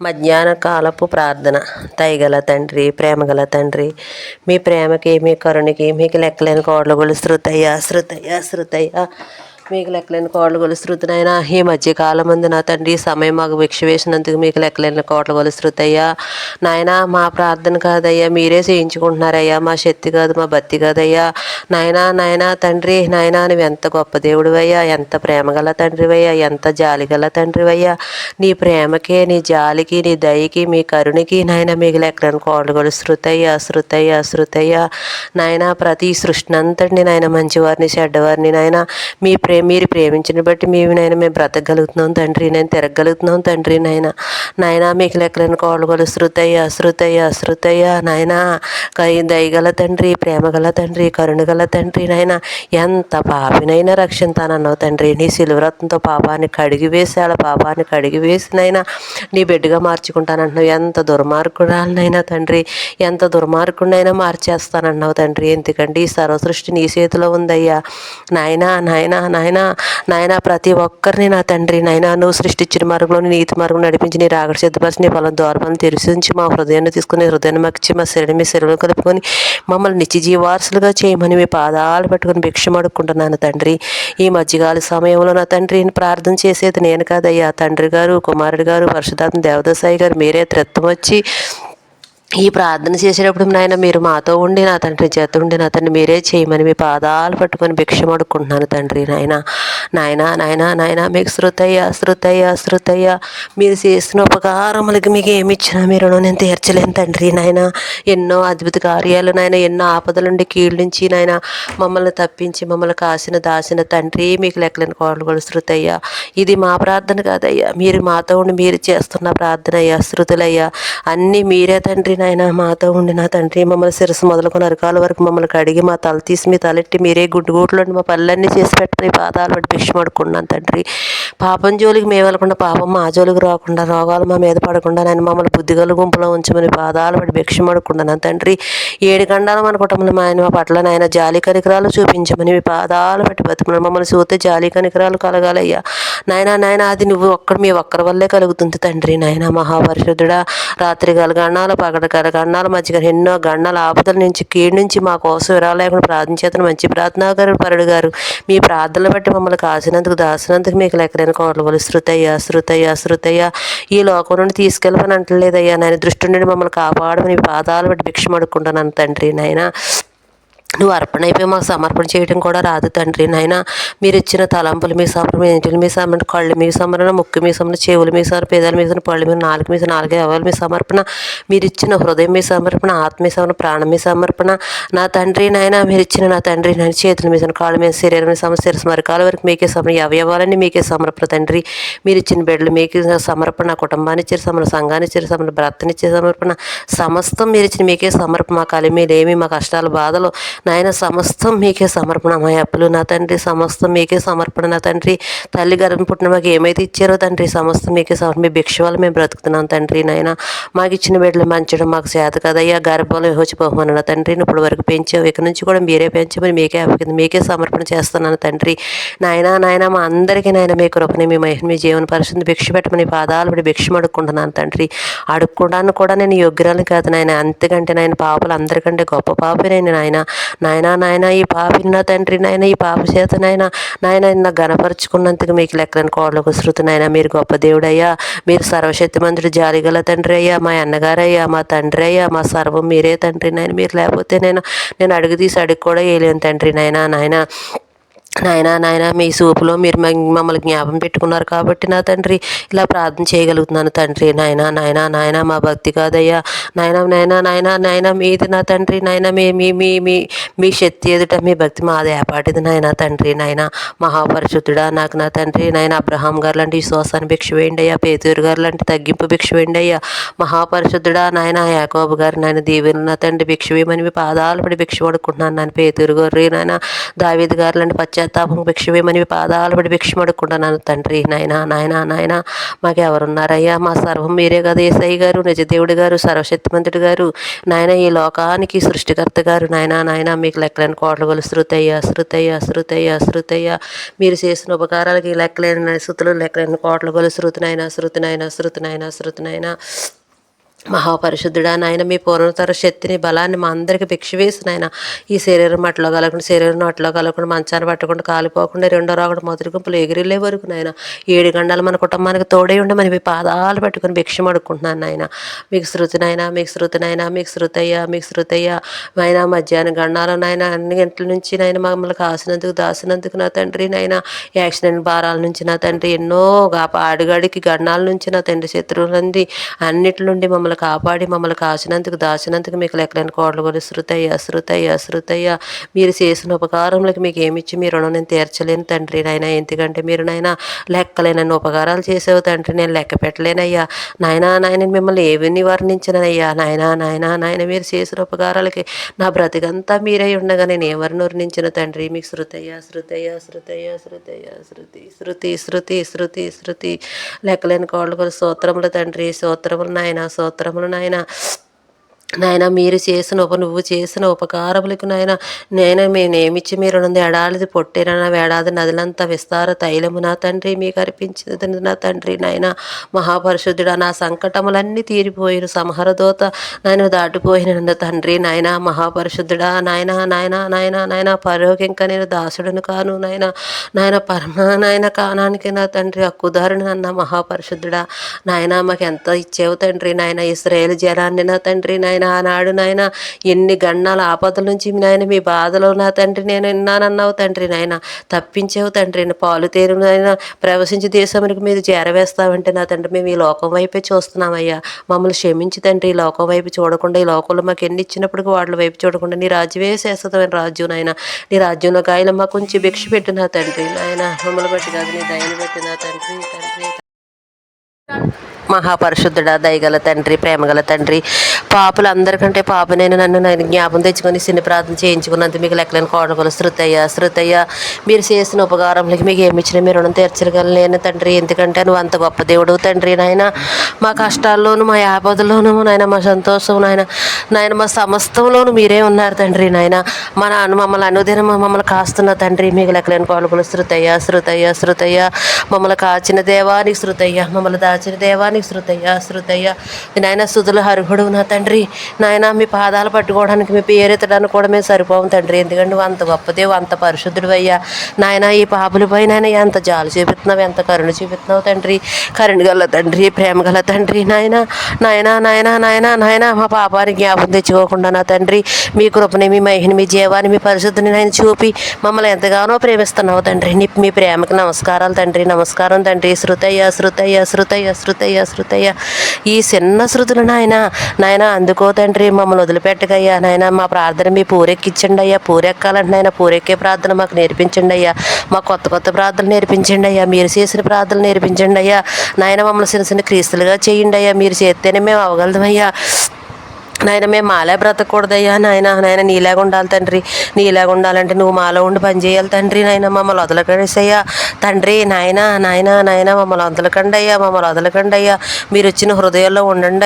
మధ్యాహ్న కాలపు ప్రార్థన. దయగల తండ్రి, ప్రేమగల తండ్రి, మీ ప్రేమకి, మీ కరుణకి మీకు లెక్కలేని కోట్ల శృతయ్య మీకు లెక్కలేని కోట్ల శృతినైనా ఈ మధ్యకాలం ముందు నా తండ్రి సమయం మాకు భిక్ష వేసినందుకు మీకు లెక్కలేని కోట్ల శృతయ్యా. నాయన మా ప్రార్థన కాదయ్యా, మీరే చేయించుకుంటున్నారయ్యా. మా శక్తి కాదు, మా భక్తి కాదయ్యా. నాయనా తండ్రి, నాయనా నువ్వు ఎంత గొప్ప దేవుడివయ్యా, ఎంత ప్రేమగల తండ్రివయ్యా, ఎంత జాలిగల తండ్రివయ్యా. నీ ప్రేమకి, నీ జాలికి, నీ దయకి, మీ కరుణకి నాయన మీకు లెక్కలేని కోట్ల శృతయ్య. నాయన ప్రతి సృష్టి అంతటిని నాయన మంచివారిని చెడ్డవారిని నాయన మీరు ప్రేమించిన బట్టి మేము బ్రతకగలుగుతున్నాం తండ్రి, నేను తిరగలుగుతున్నాం తండ్రి. నాయన మీకు లెక్కలేని కోట్ల శృతయ్య. నాయన దయగల తండ్రి, ప్రేమగల తండ్రి, కరుణగల తండ్రి. నాయన ఎంత పాపినైనా రక్షింతానన్నావు తండ్రి. నీ సిలువరత్నంతో పాపాన్ని కడిగివేసి నాయన నీ బిడ్డగా మార్చుకుంటానంటున్నావు. ఎంత దుర్మార్గురాలనైనా తండ్రి, ఎంత దుర్మార్గుడినైనా మార్చేస్తానన్నావు తండ్రి. ఎందుకంటే ఈ సర్వసృష్టి నీ చేతిలో ఉందయ్యా. నాయన ప్రతి ఒక్కరిని నా తండ్రి నాయన నువ్వు సృష్టించిన మార్గంలో నీతి మార్గం నడిపించి నీ రాగడ సిద్ధపరిచి నీ పొలం ద్వారాలను తెరిచించి మా హృదయాన్ని తీసుకుని హృదయాన్ని మక్చి మా శరీరం మీ శరీరం కలుపుకొని మమ్మల్ని నిత్య జీవారసులుగా చేయమని మీ పాదాలు పట్టుకుని భిక్షం అడుక్కుంటున్నాను తండ్రి. ఈ మధ్యకాల సమయంలో నా తండ్రి ప్రార్థన చేసేది నేను కాదయ్యా, తండ్రి గారు, కుమారుడు గారు, పరిశుద్ధాత్మ దేవదాసాయి గారు మీరే త్రెత్తం వచ్చి ఈ ప్రార్థన చేసేటప్పుడు నాయన మీరు మాతో ఉండి నా తండ్రి చేత ఉండి నా తండ్రి మీరే చేయమని మీ పాదాలు పట్టుకొని భిక్షం అడుక్కుంటున్నాను తండ్రి. నాయన మీకు శృతయ్య మీరు చేసిన ఉపకారములకి మీకు ఏమి ఇచ్చినా మీరు నేను తీర్చలేను తండ్రి. నాయన ఎన్నో అద్భుత కార్యాలు నాయన, ఎన్నో ఆపదల నుండి కీళ్ళ నుంచి నాయన మమ్మల్ని తప్పించి మమ్మల్ని దాచిన తండ్రి మీకు లెక్కలేని కోట్ల శృతయ్య. ఇది మా ప్రార్థన కాదయ్యా, మీరు మాతో ఉండి మీరు చేస్తున్న ప్రార్థన అయ్యా, శృతులయ్యా అన్నీ మీరే తండ్రి. నాయన మాతో ఉండి నా తండ్రి మమ్మల్ని శిరస్సు మొదలుకొని అరకాల వరకు మమ్మల్ని కడిగి మా తల తీసి మీ తలెట్టి మీరే గుడ్డుగూట్లోని మా పళ్ళన్నీ చేసి పెట్టని పాదాలు పట్టి భిక్షం అడుక్కున్నాను తండ్రి. పాపం జోలికి మేము వెళ్ళకుండా, పాపం మా జోలికి రాకుండా, రోగాలు మా మీద పడకుండా నేను మమ్మల్ని బుద్ధిగల గుంపులో ఉంచమని పాదాలు పట్టి భిక్షం అడుక్కున్నాను తండ్రి. 7 గండాలు మన కుటుంబంలో మా పట్ల నాయన జాలి కనికరాలు చూపించమని మీ పాదాలు పట్టి బతుకున్నాను. మమ్మల్ని చూస్తే జాలి కనికరాలు కలగాలయ్యా. నాయన అది నువ్వు మీ ఒక్కరి వల్లే కలుగుతుంది తండ్రి. నాయన మహాపరిశుద్ధుడా, రాత్రి గండాలు పగడ గండాల మధ్య ఎన్నో గండాల ఆపదల నుంచి కీడు నుంచి మా కోసం విరాలు లేకుండా ప్రార్థన చేతను మంచి ప్రార్థనాగారు పరుడు గారు మీ ప్రార్థనలు బట్టి మమ్మల్ని దాసినందుకు మీకు లెక్కలేని కోట్ల శృతయ్య. ఈ లోకం నుండి తీసుకెళ్ళమని అంటలేదయ్యా. నాయన దృష్టి నుండి మమ్మల్ని కాపాడమని పాదాలు బట్టి భిక్షం అడుక్కుంటాను తండ్రి. నాయన నువ్వు అర్పణ అయిపోయి మాకు సమర్పణ చేయడం కూడా రాదు తండ్రి. నాయన మీరు ఇచ్చిన తలంపులు మీ సమర్పణ, ఇంటిని మీ సమర్పణ, కళ్ళు మీ సమర్పణ, ముక్కు మీ సమర్పణ, చెవులు మీ సమర్పణ, పేదలు మీ సమర్పణ, పళ్ళు మీ నాలుగు అవలు మీ సమర్పణ, మీరు ఇచ్చిన హృదయం మీ సమర్పణ, ఆత్మ మీ సమర్పణ, ప్రాణం మీ సమర్పణ నా తండ్రి. నాయన మీరు ఇచ్చిన నా తండ్రి నాయన చేతులు మీ కాళ్ళు మీ శరీరం మీ శిరస్సు మరకాల వరకు మీకే సమర్పణ, అవయవాలన్నీ మీకే సమర్పణ తండ్రి. మీరు ఇచ్చిన బిడ్డలు మీకే సమర్పణ, కుటుంబాన్ని ఇచ్చారు సమర్పణ, సంఘాన్ని ఇచ్చారు సమర్పణ, భర్తనిచ్చే సమర్పణ, సమస్తం మీరు ఇచ్చిన మీకే సమర్పణ. మా కలిమీలేమి మా కష్టాలు బాధలు నాయన సమస్తం మీకే సమర్పణ. మా అప్పులు నా తండ్రి సమస్తం మీకే సమర్పణ. నా తండ్రి తల్లి గర్భం పుట్టిన మాకు ఏమైతే ఇచ్చారో తండ్రి సమస్తం మీకే సమర్పణ. మీ భిక్ష వల్ల మేము బ్రతుకుతున్నాం తండ్రి. నాయన మాకు ఇచ్చిన బిడ్డలు మంచడం మాకు చేత కదయ్యా. గర్భంలో వచ్చి పోమన్న నా తండ్రి ఇప్పుడు వరకు పెంచావు, ఇక నుంచి కూడా మీరే పెంచమని మీకే సమర్పణ చేస్తున్నాను తండ్రి. నాయన మా అందరికీ నాయన మీ కృపని, మీ మహిమ, మీ జీవన పరిస్థితిని భిక్ష పెట్టమని పాదాలు పడి భిక్షం అడుక్కుంటున్నాను తండ్రి. అడుక్కోవడానికి కూడా నేను యోగ్యురాలు కాదు నాయన, అంతకంటే నాయన పాపలు అందరికంటే గొప్ప పాపినైనా నాయన ఈ పాపిని నా తండ్రి. నాయన ఈ పాప చేత నాయన నా గణపరుచుకున్నందుకు మీకు లెక్కలేని కోట్లకు శృతి. నాయన మీరు గొప్ప దేవుడయ్యా, మీరు సర్వశక్తిమంతుడు, జాలిగల తండ్రి అయ్యా, మా అన్నగారయ్యా, మా తండ్రి అయ్యా, మా సర్వం మీరే తండ్రి. నాయన మీరు లేకపోతే నేను అడుగు కూడా వేయలేను తండ్రి. నాయన మీ సూపులో మీరు మమ్మల్ని జ్ఞాపం పెట్టుకున్నారు కాబట్టి నా తండ్రి ఇలా ప్రార్థన చేయగలుగుతున్నాను తండ్రి. నాయన మా భక్తి కాదయ్యా. నాయన మీది నా తండ్రి. నాయన మీ శక్తి ఎదుట మీ భక్తి మాది ఏపాటిది నాయన తండ్రి. నాయన మహాపరిశుద్ధుడా, నాకు నా తండ్రి నాయన అబ్రహాం గారు లాంటి విశ్వాసాన్ని భిక్ష వేయండి అయ్యా. పేతురు గారు లాంటి తగ్గింపు భిక్ష వేయండి అయ్యా. మహాపరిశుద్ధుడా నాయన యాకోబు గారు నాయన దీవెన నా తండ్రి భిక్ష వేయమని మీ పాదాలు పడి భిక్ష పడుకుంటున్నాను. నాయన పేతురు గారు నాయన దావీదు గారు లాంటి పశ్చాత్తాపం భిక్షవేమని మీ పాదాలు పడి భిక్షం అడుక్కుంటున్నాను తండ్రి. నాయనా నాయనా నాయనా మాకెవరున్నారయ్యా? మా సర్వం మీరే కదా యేసయ్య గారు, నిజదేవుడు గారు, సర్వశక్తిమంతుడు గారు, నాయన ఈ లోకానికి సృష్టికర్త గారు. నాయనా నాయన మీకు లెక్కలేని కోట్ల గొలు శృతయ్య శృతయ్య శృతయ్య శృతయ్య మీరు చేసిన ఉపకారాలకి లెక్కలేని శృతులు, లెక్కలేని కోట్ల గొలు శృతినైనా శృతినైనా శృతినైనా శృతినైనా మహాపరిశుద్ధుడా నాయన మీ పూర్ణతర శక్తిని బలాన్ని మా అందరికీ భిక్ష వేసి నాయన ఈ శరీరం అట్లో కలగకుండా, శరీరం అట్లో కలగకుండా, మంచాన్ని పట్టకుండా, కాలిపోకుండా, రెండో రాకుండా మొదటి గుంపులు ఎగిరిలే వరకు నాయన 7 గంటలు మన కుటుంబానికి తోడే ఉండి మన మీ పాదాలు పట్టుకొని భిక్షం అడుక్కుంటున్నాను నాయన. మీకు శృతినైనా మీకు శృతినైనా మీకు శృతయ్య మీకు శృతయ్య నాయన మధ్యాహ్నం గండాలు నాయన అన్ని గంటల నుంచి నాయన మమ్మల్ని కాసినందుకు దాసినందుకు నా తండ్రి. నాయన యాక్సిడెంట్ భారాల నుంచి నా తండ్రి, ఎన్నో అడుగడికి గండాల నుంచి నా తండ్రి, శత్రువులంది అన్నిటి నుండి మమ్మల్ని కాపాడి మమ్మల్ని కాచినందుకు దాచినందుకు మీకు లెక్కలేని కోట్ల గొలు శృతయ్య శృతయ్య శృతయ్య మీరు చేసిన ఉపకారములకి మీకు ఏమిచ్చి మీ రుణం నేను తీర్చలేను తండ్రి. నాయన ఎందుకంటే మీరు నాయన లెక్కలేనన్ని ఉపకారాలు చేసావు తండ్రి, నేను లెక్క పెట్టలేనయ్యా. నాయన మిమ్మల్ని ఏవిని వర్ణించనయ్యా. నాయన మీరు చేసిన ఉపకారాలకి నా బ్రతికంతా మీరై ఉండగా నేను ఎవరిని వర్ణించిన తండ్రి. మీకు శృతయ్య శృతయ్య శృతయ్య శృతయ్య శృతి శృతి శృతి శృతి శృతి లెక్కలేని కోట్ల గొలు స్తోత్రములు తండ్రి, స్తోత్రములు నాయన, స్తోత్రములు నాయన. నాయన మీరు నువ్వు చేసిన ఉపకారములకు నాయన నేనేమిచ్చి మీరు నుండి ఎడాలిది పొట్టేన వేడాది నదులంతా విస్తార తైలము నా తండ్రి మీకు అర్పించింది నా తండ్రి. నాయన మహాపరిశుద్ధుడా నా సంకటములన్నీ తీరిపోయిన సంహరదోత నాయన దాటిపోయిన తండ్రి. నాయన మహాపరిశుద్ధుడా నాయన నాయన నాయన నాయన పరోగ్యంగా నేను దాసుడును కాను నాయన పరమ నాయన కానానికి నా తండ్రి హక్కుదారుని అన్న మహాపరిశుద్ధుడా నాయన మాకు ఎంత ఇచ్చేవు తండ్రి. నాయన ఇశ్రాయేలు జనాన్ని నా తండ్రి నాయన ఆనాడు నాయన ఎన్ని గన్నాల ఆపదల నుంచి నాయన మీ బాధలో నా తండ్రి నేను విన్నానన్నావు తండ్రి. నాయన తప్పించావు తండ్రి. పాలు తేరు నాయన ప్రవశించి దేశానికి మీరు చేరవేస్తామంటే నా తండ్రి మేము ఈ లోకం వైపే చూస్తున్నామయ్యా. మమ్మల్ని క్షమించి తండ్రి, ఈ లోకం వైపు చూడకుండా, ఈ లోకంలో మాకు ఎన్ని ఇచ్చినప్పటికీ వాళ్ళ వైపు చూడకుండా నీ రాజ్యమే శాశ్వతమైన రాజ్యం నాయన. నీ రాజ్యంలో గాయలు మాకు కొంచెం భిక్ష పెట్టిన తండ్రి. నాయన మమ్మల్ని బట్టి కాదు నీ దయని పెట్టిన తండ్రి. మహాపరిశుద్ధుడా దయగల తండ్రి, ప్రేమగల తండ్రి, పాపులందరికంటే పాపనైనా నన్ను జ్ఞాపం తెచ్చుకొని సిన్ని ప్రార్థన చేయించుకున్నందుకు మీకు లెక్కలేని కోట్ల గొలు శృతయ్య మీరు చేసిన ఉపకారంలోకి మీకు ఏమి ఇచ్చినా మీరు రుణం తీర్చగలను తండ్రి. ఎందుకంటే నువ్వు అంత గొప్ప దేవుడు తండ్రి. నాయన మా కష్టాల్లోనూ మా ఆపదలోనూ నాయన మా సంతోషం నాయన మా సమస్తంలోనూ మీరే ఉన్నారు తండ్రి. నాయన మమ్మల్ని అనుదినం మమ్మల్ని కాస్తున్న తండ్రి మీకు లెక్కలేని కోట్ల గొలు శృతయ్య మమ్మల్ని కాచిన దేవానికి శృతయ్య, మమ్మల్ని దాచిన దేవానికి శృతయ్య నాయన స్తుతుల అర్హుడు నా తండ్రి. నాయన మీ పాదాలు పట్టుకోవడానికి మీ పేరెత్తడానికి కూడా మేము సరిపోము తండ్రి. ఎందుకంటే నువ్వు అంత గొప్పదేవు, అంత పరిశుద్ధుడు అయ్యా. నాయన ఈ పాపులపై నాయన ఎంత జాలు చూపిస్తున్నావు, ఎంత కరుణ చూపిస్తున్నావు తండ్రి. కరుణ గల తండ్రి, ప్రేమ గల తండ్రి. నాయన మా పాపాన్ని జ్ఞాపం తెచ్చుకోకుండా నా తండ్రి మీ కృపని, మీ మహిని, మీ జీవాన్ని, మీ పరిశుద్ధిని నాయన చూపి మమ్మల్ని ఎంతగానో ప్రేమిస్తున్నావు తండ్రి. మీ ప్రేమకి నమస్కారాలు తండ్రి, నమస్కారం తండ్రి. శృతయ్య ఈ చిన్న శృతులు నాయన అందుకో తండ్రి, మమ్మల్ని వదిలిపెట్టగయ్యా. నాయన మా ప్రార్థన మీ పూరెక్కించండి అయ్యా. పూరెక్కాలంటే నాయన పూరెక్కే ప్రార్థన మాకు నేర్పించండి అయ్యా. మాకు కొత్త ప్రార్థనలు నేర్పించండి అయ్యా. మీరు చేసిన ప్రార్థనలు నేర్పించండి అయ్యా. నాయన మమ్మల్ని చిన్న క్రీస్తులుగా చేయండి అయ్యా. మీరు చేస్తేనే మేము అవగలదమయ్యా. నాయన మేము మాలే బ్రతకూడదయ్యా. నాయన నీలాగా ఉండాలి తండ్రి. నీలాగా ఉండాలంటే నువ్వు మాలో ఉండి పని చేయాలి తండ్రి. నాయన మమ్మల్ని వదలకండిసయ్యా తండ్రి. నాయన మమ్మల్ని వదలకండి అయ్యా. మీరు వచ్చిన హృదయాల్లో ఉండండి.